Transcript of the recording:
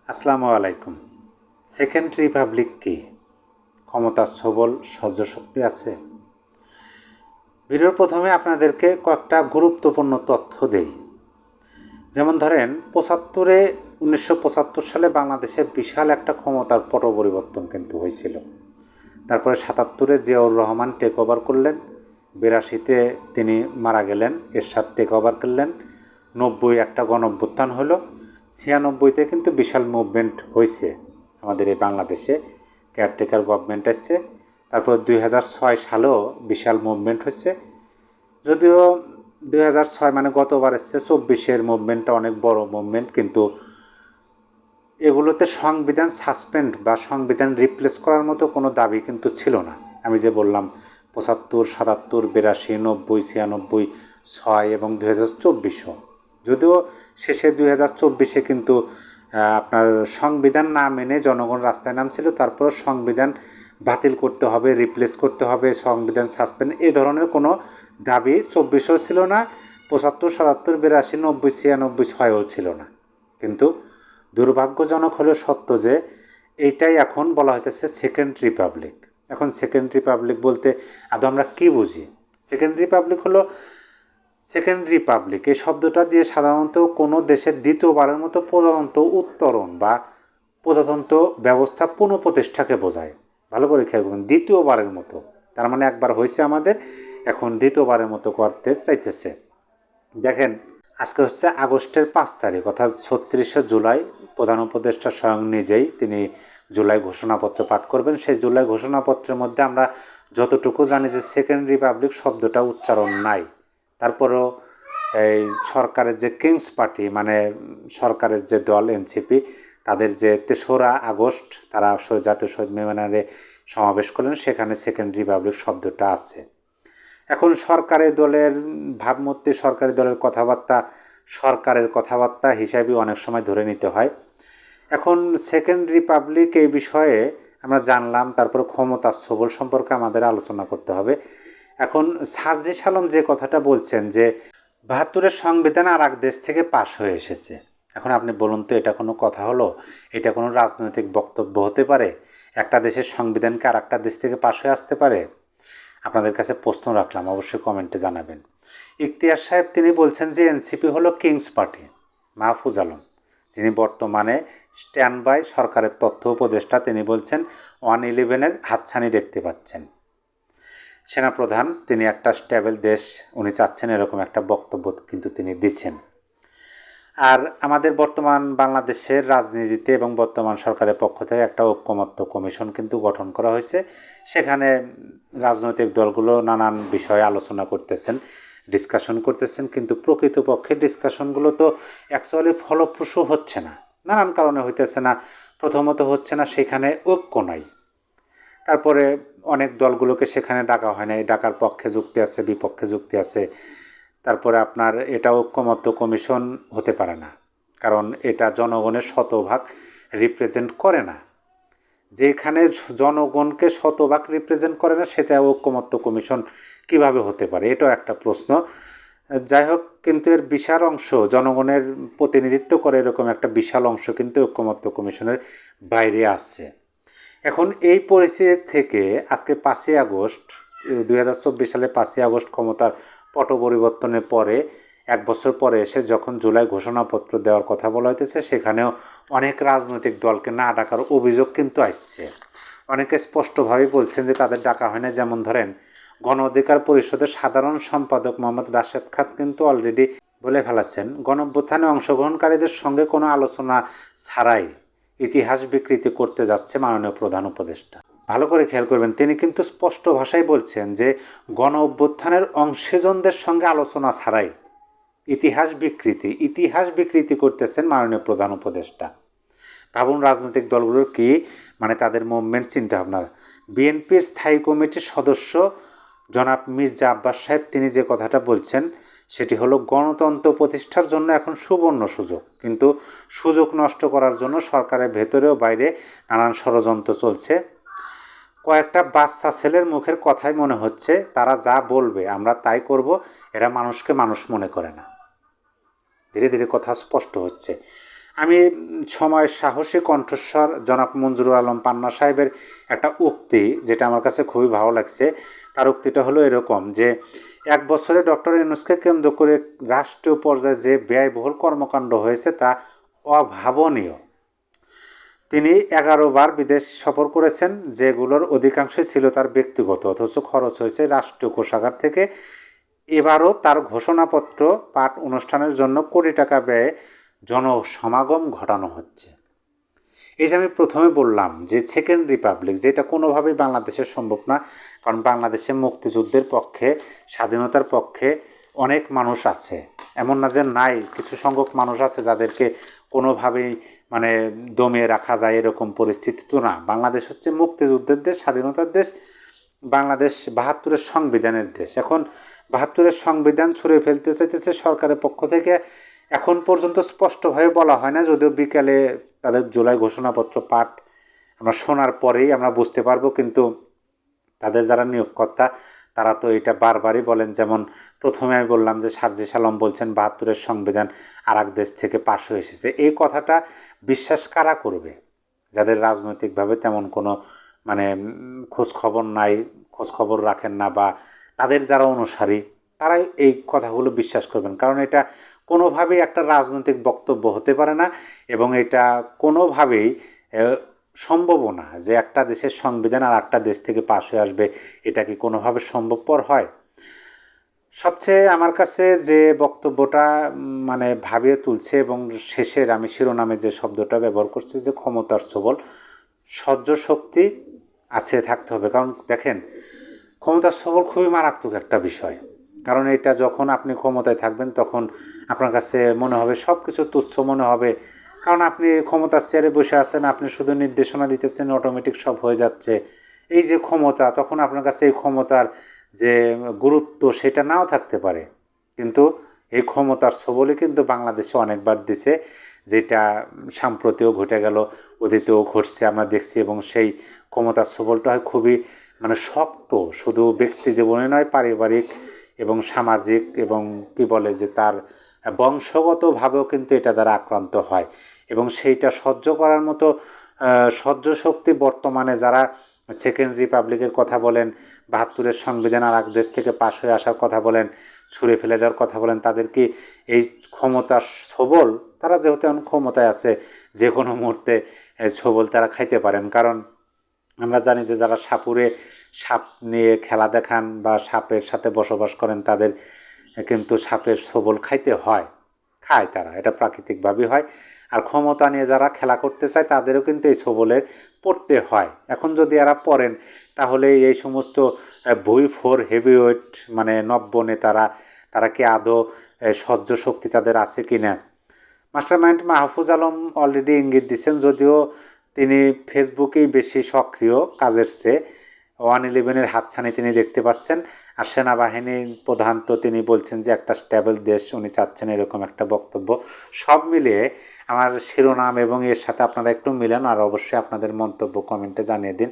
আসসালামু আলাইকুম। Second Republic কি? ক্ষমতার সবল সহ্যশক্তি আছে? ভিডিওর প্রথমে আপনাদেরকে কয়েকটা গুরুত্বপূর্ণ তথ্য দেই। যেমন ধরেন 1975 সালে বাংলাদেশে বিশাল একটা ক্ষমতার পট পরিবর্তন কিন্তু হয়েছিল। তারপরে 77-এ জিয়াউর রহমান টেক ওভার করলেন, 82-তে তিনি মারা গেলেন, এরশাদ টেক ওভার করলেন, 90 একটা গণঅভ্যুত্থান হলো, 96-তে কিন্তু বিশাল মুভমেন্ট হয়েছে আমাদের এই বাংলাদেশে, কেয়ারটেকার গভর্নমেন্ট আসছে। তারপর 2006 সালেও বিশাল মুভমেন্ট হয়েছে, যদিও 2006 মানে গতবার এসছে, 24-এর মুভমেন্টটা অনেক বড় মুভমেন্ট, কিন্তু এগুলোতে সংবিধান সাসপেন্ড বা সংবিধান রিপ্লেস করার মতো কোনো দাবি কিন্তু ছিল না। আমি যে বললাম 75, 77, 82, 90, 96, 6 এবং 2024, যদিও শেষে 2024-এ কিন্তু আপনার সংবিধান না মেনে জনগণ রাস্তায় নামছিল, তারপর সংবিধান বাতিল করতে হবে, রিপ্লেস করতে হবে, সংবিধান সাসপেন্ড এই ধরনের কোনো দাবি 24-ও ছিল না, 75, 77, 82, 90, 96, 6-ও ছিল না। কিন্তু দুর্ভাগ্যজনক হলেও সত্য যে এইটাই এখন বলা হইতেছে সেকেন্ড রিপাবলিক। এখন সেকেন্ড রিপাবলিক বলতে আদৌ আমরা কী বুঝি? সেকেন্ড রিপাবলিক হলো, সেকেন্ড রিপাবলিক এই শব্দটা দিয়ে সাধারণত কোনো দেশের দ্বিতীয়বারের মতো প্রজাতন্ত্র উত্তরণ বা প্রজাতন্ত্র ব্যবস্থা পুনঃপ্রতিষ্ঠাকে বোঝায়। ভালো করে খেয়াল করবেন, দ্বিতীয়বারের মতো, তার মানে একবার হয়েছে আমাদের, এখন দ্বিতীয়বারের মতো করতে চাইতেছে। দেখেন, আজকে হচ্ছে আগস্টের 5 তারিখ, অর্থাৎ 36শে জুলাই প্রধান উপদেষ্টা স্বয়ং নিজেই তিনি জুলাই ঘোষণাপত্র পাঠ করবেন। সেই জুলাই ঘোষণাপত্রের মধ্যে আমরা যতটুকু জানি যে সেকেন্ড রিপাবলিক শব্দটা উচ্চারণ নাই। তারপরেও এই সরকারের যে কিংস পার্টি, মানে সরকারের যে দল এনসিপি, তাদের যে 3রা আগস্ট তারা জাতীয় শহীদ মিনারে সমাবেশ করলেন, সেখানে সেকেন্ড রিপাবলিক শব্দটা আছে। এখন সরকারি দলের ভাবমূর্তি, সরকারি দলের কথাবার্তা সরকারের কথাবার্তা হিসাবে অনেক সময় ধরে নিতে হয়। এখন সেকেন্ড রিপাবলিক এই বিষয়ে আমরা জানলাম, তারপর ক্ষমতার সবল সম্পর্কে আমাদের আলোচনা করতে হবে। এখন সাজিদ আলম যে কথাটা বলছেন যে 72-এর সংবিধান আর এক দেশ থেকে পাশ হয়ে এসেছে, এখন আপনি বলুন তো, এটা কোনো কথা হলো? এটা কোনো রাজনৈতিক বক্তব্য হতে পারে? একটা দেশের সংবিধানকে আর একটা দেশ থেকে পাশ হয়ে আসতে পারে? আপনাদের কাছে প্রশ্ন রাখলাম, অবশ্যই কমেন্টে জানাবেন। ইখতিয়ার সাহেব তিনি বলছেন যে এনসিপি হলো কিংস পার্টি। মাহফুজ আলম, যিনি বর্তমানে স্ট্যান্ড বাই সরকারের তথ্য উপদেষ্টা, তিনি বলছেন 111-এর হাতছানি দেখতে পাচ্ছেন। সেনাপ্রধান তিনি একটা স্টেবল দেশ উনি চাচ্ছেন, এরকম একটা বক্তব্য কিন্তু তিনি দিচ্ছেন। আর আমাদের বর্তমান বাংলাদেশের রাজনীতিতে এবং বর্তমান সরকারের পক্ষ থেকে একটা ঐক্যমত্য কমিশন কিন্তু গঠন করা হয়েছে। সেখানে রাজনৈতিক দলগুলো নানান বিষয়ে আলোচনা করতেছেন, ডিসকাশন করতেছেন, কিন্তু প্রকৃতপক্ষে ডিসকাশনগুলো তো অ্যাকচুয়ালি ফলপ্রসূ হচ্ছে না, নানান কারণে হইতেছে না। প্রথমত হচ্ছে না, সেখানে ঐক্য নাই। তারপরে অনেক দলগুলোকে সেখানে ডাকা হয় না, ডাকার পক্ষে যুক্তি আছে, বিপক্ষে যুক্তি আছে। তারপরে আপনার এটা ঐক্যমত্য কমিশন হতে পারে না, কারণ এটা জনগণের শতভাগ রিপ্রেজেন্ট করে না। যেখানে জনগণকে শতভাগ রিপ্রেজেন্ট করে না, সেটা ঐক্যমত্য কমিশন কিভাবে হতে পারে? এটাও একটা প্রশ্ন। যাই হোক, কিন্তু এর বিশাল অংশ জনগণের প্রতিনিধিত্ব করে, এরকম একটা বিশাল অংশ কিন্তু ঐক্যমত্য কমিশনের বাইরে আসছে। এখন এই পরিস্থিতি থেকে আজকে 5ই আগস্ট 2024 সালে 5ই আগস্ট ক্ষমতার পট পরিবর্তনের পরে 1 বছর পরে এসে যখন জুলাই ঘোষণাপত্র দেওয়ার কথা বলা হইতেছে, সেখানেও অনেক রাজনৈতিক দলকে না ডাকার অভিযোগ কিন্তু আসছে। অনেকে স্পষ্টভাবে বলছেন যে তাদের ডাকা হয় না। যেমন ধরেন, গণ অধিকার পরিষদের সাধারণ সম্পাদক মোহাম্মদ রাশেদ খান কিন্তু অলরেডি বলে ফেলেছেন, গণঅভ্যুত্থানে অংশগ্রহণকারীদের সঙ্গে কোনো আলোচনা ছাড়াই ইতিহাস বিকৃতি করতে যাচ্ছে মাননীয় প্রধান উপদেষ্টা। ভালো করে খেয়াল করবেন, তিনি কিন্তু স্পষ্ট ভাষায় বলছেন যে গণ অভ্যুত্থানের অংশীজনদের সঙ্গে আলোচনা ছাড়াই ইতিহাস বিকৃতি করতেছেন মাননীয় প্রধান উপদেষ্টা। ভাবুন রাজনৈতিক দলগুলোর কি মানে তাদের মুভমেন্ট চিন্তাভাবনা। বিএনপির স্থায়ী কমিটির সদস্য জনাব মির্জা আব্বাস সাহেব তিনি যে কথাটা বলছেন, সেটি হলো গণতন্ত্র প্রতিষ্ঠার জন্য এখন সুবর্ণ সুযোগ, কিন্তু সুযোগ নষ্ট করার জন্য সরকারের ভেতরেও বাইরে নানান ষড়যন্ত্র চলছে। কয়েকটা বাচ্চা ছেলের মুখের কথাই মনে হচ্ছে তারা যা বলবে আমরা তাই করব, এরা মানুষকে মানুষ মনে করে না। ধীরে ধীরে কথা স্পষ্ট হচ্ছে। আমি সময়ের সাহসী কণ্ঠস্বর জনাব মঞ্জুরুল আলম পান্না সাহেবের একটা উক্তি, যেটা আমার কাছে খুবই ভালো লাগছে। তার উক্তিটা হলো এরকম যে 1 বছরে ডক্টর ইউনূসকে কেন্দ্র করে রাষ্ট্রীয় পর্যায়ে যে ব্যয়বহুল কর্মকাণ্ড হয়েছে তা অভাবনীয়। তিনি 11 বার বিদেশ সফর করেছেন, যেগুলোর অধিকাংশই ছিল তার ব্যক্তিগত, অথচ খরচ হয়েছে রাষ্ট্রীয় কোষাগার থেকে। এবারও তার ঘোষণাপত্র পাঠ অনুষ্ঠানের জন্য কোটি টাকা ব্যয়ে জনসমাগম ঘটানো হচ্ছে। এই যে আমি প্রথমে বললাম যে সেকেন্ড রিপাবলিক, যেটা কোনোভাবেই বাংলাদেশের সম্ভব না, কারণ বাংলাদেশে মুক্তিযুদ্ধের পক্ষে, স্বাধীনতার পক্ষে অনেক মানুষ আছে, এমন না যে নাই, কিছু সংখ্যক মানুষ আছে যাদেরকে কোনোভাবেই মানে দমিয়ে রাখা যায় এরকম পরিস্থিতি তো না। বাংলাদেশ হচ্ছে মুক্তিযুদ্ধের দেশ, স্বাধীনতার দেশ। বাংলাদেশ 72-এর সংবিধানের দেশ। এখন 72-এর সংবিধান ছুঁড়ে ফেলতে চাইতেছে সরকারের পক্ষ থেকে। এখন পর্যন্ত স্পষ্টভাবে বলা হয় না, যদিও বিকালে তাদের জুলাই ঘোষণাপত্র পাঠ আমরা শোনার পরেই আমরা বুঝতে পারবো, কিন্তু তাদের যারা নিয়োগকর্তা তারা তো এটা বারবারই বলেন। যেমন প্রথমে আমি বললাম যে সার্জিস আলম বলছেন 72-এর সংবিধান আর এক দেশ থেকে পাশ হয়ে এসেছে। এই কথাটা বিশ্বাস কারা করবে? যাদের রাজনৈতিকভাবে তেমন কোনো মানে খোঁজখবর নাই, খোঁজখবর রাখেন না, বা তাদের যারা অনুসারী তারাই এই কথাগুলো বিশ্বাস করবেন, কারণ এটা কোনোভাবেই একটা রাজনৈতিক বক্তব্য হতে পারে না, এবং এটা কোনোভাবেই সম্ভবও না যে একটা দেশের সংবিধান আর একটা দেশ থেকে পাশ হয়ে আসবে। এটা কি কোনোভাবে সম্ভবপর হয়? সবচেয়ে আমার কাছে যে বক্তব্যটা মানে ভাবিয়ে তুলছে, এবং শেষের আমি শিরোনামে যে শব্দটা ব্যবহার করছি যে ক্ষমতার সবল, সহ্য শক্তি আছে থাকতে হবে। কারণ দেখেন, ক্ষমতার সবল খুবই মারাত্মক একটা বিষয়। কারণ এটা যখন আপনি ক্ষমতায় থাকবেন তখন আপনার কাছে মনে হবে সব কিছু তুচ্ছ মনে হবে, কারণ আপনি ক্ষমতার চেয়ারে বসে আছেন, আপনি শুধু নির্দেশনা দিতেছেন, অটোমেটিক সব হয়ে যাচ্ছে। এই যে ক্ষমতা, তখন আপনার কাছে এই ক্ষমতার যে গুরুত্ব সেটা নাও থাকতে পারে, কিন্তু এই ক্ষমতার সবলই কিন্তু বাংলাদেশে অনেকবার দিছে, যেটা সাম্প্রতিও ঘটে গেল, অতীতেও ঘটছে আমরা দেখছি। এবং সেই ক্ষমতার সবলটা হয় খুবই মানে শক্ত, শুধু ব্যক্তি জীবনে নয়, পারিবারিক এবং সামাজিক, এবং কি বলে যে তার বংশগতভাবেও কিন্তু এটা দ্বারা আক্রান্ত হয়। এবং সেইটা সহ্য করার মতো সহ্য শক্তি বর্তমানে যারা সেকেন্ড রিপাবলিকের কথা বলেন, 72-এর সংবিধান আর এক দেশ থেকে পাশ হয়ে আসার কথা বলেন, ছুঁড়ে ফেলে দেওয়ার কথা বলেন, তাদের কি এই ক্ষমতার সবল? তারা যেহেতু এখন ক্ষমতায় আছে, যে কোনো মুহূর্তে সবল তারা খাইতে পারেন। কারণ আমরা জানি যে যারা সাপুরে সাপ নিয়ে খেলা দেখান বা সাপের সাথে বসবাস করেন, তাদের কিন্তু সাপের সবল খাইতে হয়, খায় তারা, এটা প্রাকৃতিকভাবেই হয়। আর ক্ষমতা নিয়ে যারা খেলা করতে চায় তাদেরও কিন্তু এই সবলে পড়তে হয়। এখন যদি এরা পড়েন, তাহলে এই সমস্ত ভুঁই হেভিওয়েট মানে নব্য নেতারা, তারা কি আদৌ সহ্য শক্তি তাদের আছে কি না? Master mind Mahfuz Alam already ইঙ্গিত দিচ্ছেন, যদিও তিনি ফেসবুকেই বেশি সক্রিয় কাজের চেয়ে। 111-এর হাতছানি তিনি দেখতে পাচ্ছেন। আর সেনাবাহিনীর প্রধান তো তিনি বলছেন যে একটা স্টেবল দেশ উনি চাচ্ছেন, এরকম একটা বক্তব্য। সব মিলিয়ে আমার শিরোনাম এবং এর সাথে আপনারা একটু মিলান, আর অবশ্যই আপনাদের মন্তব্য কমেন্টে জানিয়ে দিন।